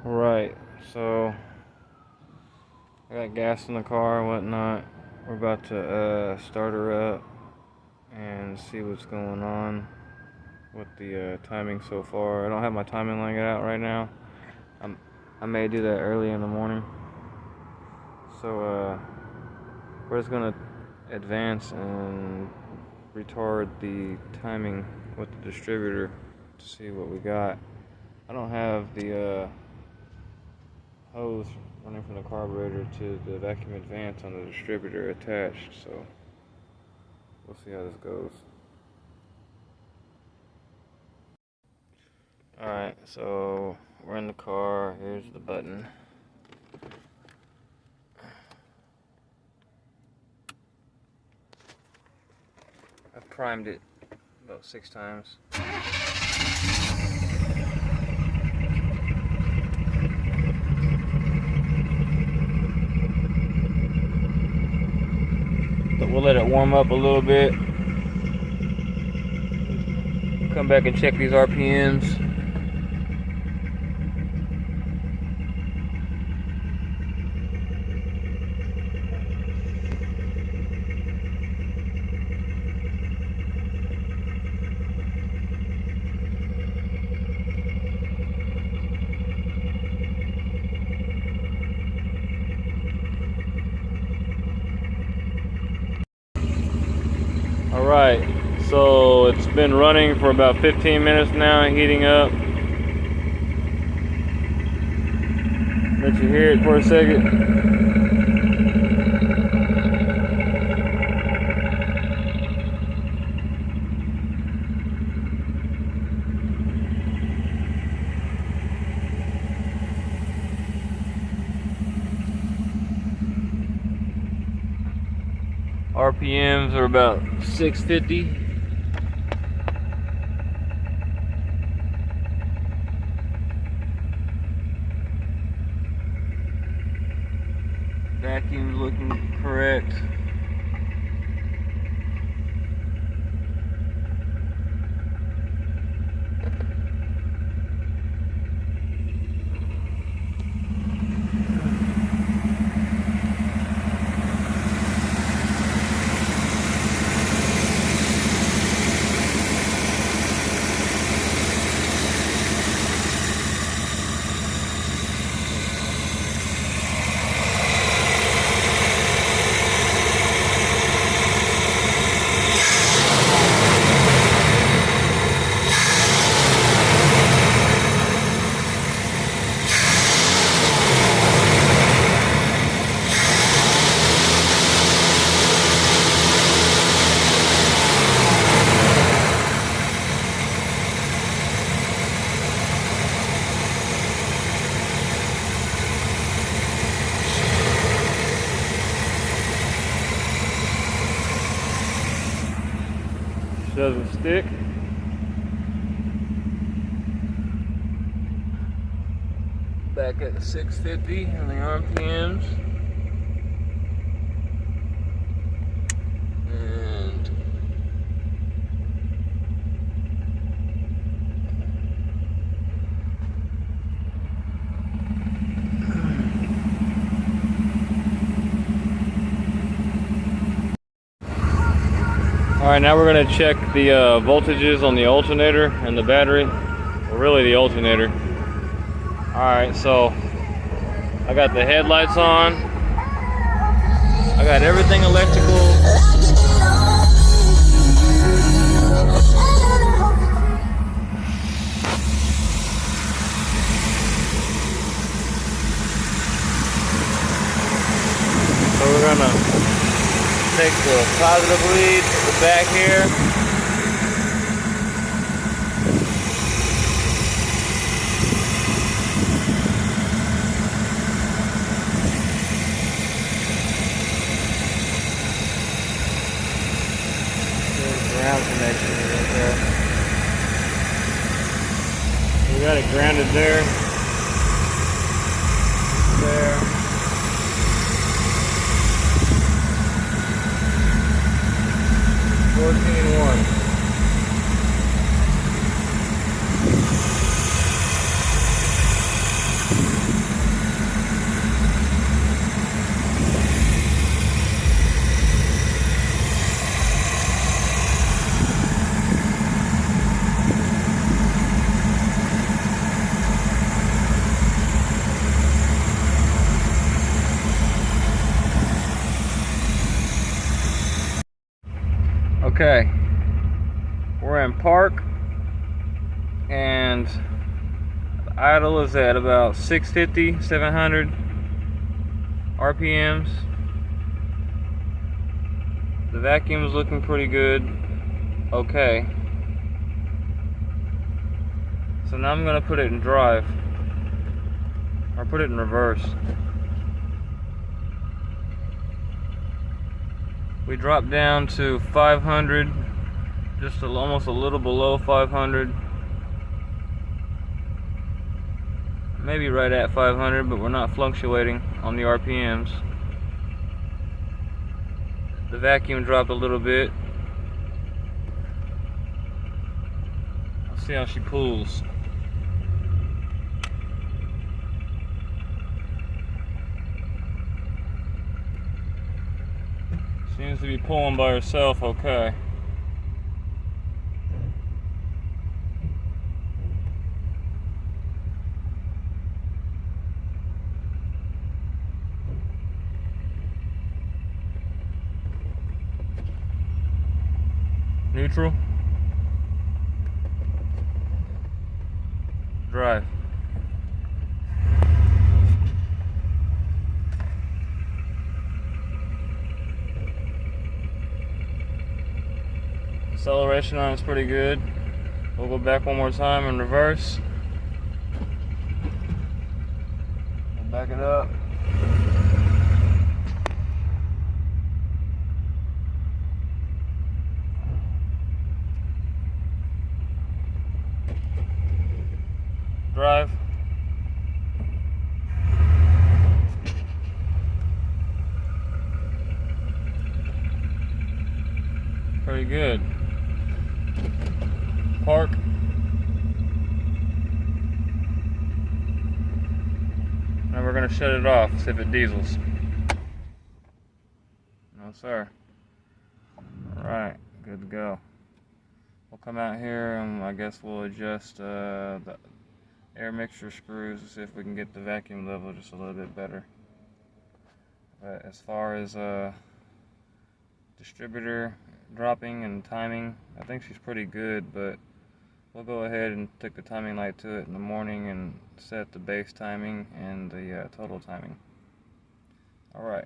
Alright, so I got gas in the car and whatnot. We're about to start her up and see what's going on with the timing so far. I don't have my timing line out right now. I may do that early in the morning. So we're just gonna advance and retard the timing with the distributor to see what we got. I don't have the hose running from the carburetor to the vacuum advance on the distributor attached, so we'll see how this goes. Alright, so we're in the car. Here's the button. I've primed it about 6 times. But we'll let it warm up a little bit. Come back and check these RPMs. Alright, so it's been running for about 15 minutes now, heating up. Let you hear it for a second. RPMs are about 650. Vacuum's looking correct. Doesn't stick. Back at 650 on the RPMs. And alright, now we're going to check the voltages on the alternator and the battery. Well, really the alternator. Alright, so I got the headlights on. I got everything electrical. So we're going to take the positive lead to the back here. There's ground connection right there. We got it grounded there. There. 14.1. Okay, we're in park, and the idle is at about 650, 700 RPMs. The vacuum is looking pretty good. Okay. So now I'm gonna put it in drive, or put it in reverse. We dropped down to 500, just almost a little below 500. Maybe right at 500, but we're not fluctuating on the RPMs. The vacuum dropped a little bit. Let's see how she pulls. Seems to be pulling by herself okay. Neutral. Drive. Acceleration on it's pretty good. We'll go back one more time in reverse. We'll back it up. Drive. Pretty good. Park. Now we're going to shut it off, see if it diesels. No sir. Alright, good to go. We'll come out here and I guess we'll adjust the air mixture screws to see if we can get the vacuum level just a little bit better. But as far as distributor dropping and timing, I think she's pretty good, but we'll go ahead and take the timing light to it in the morning and set the base timing and the total timing. Alright.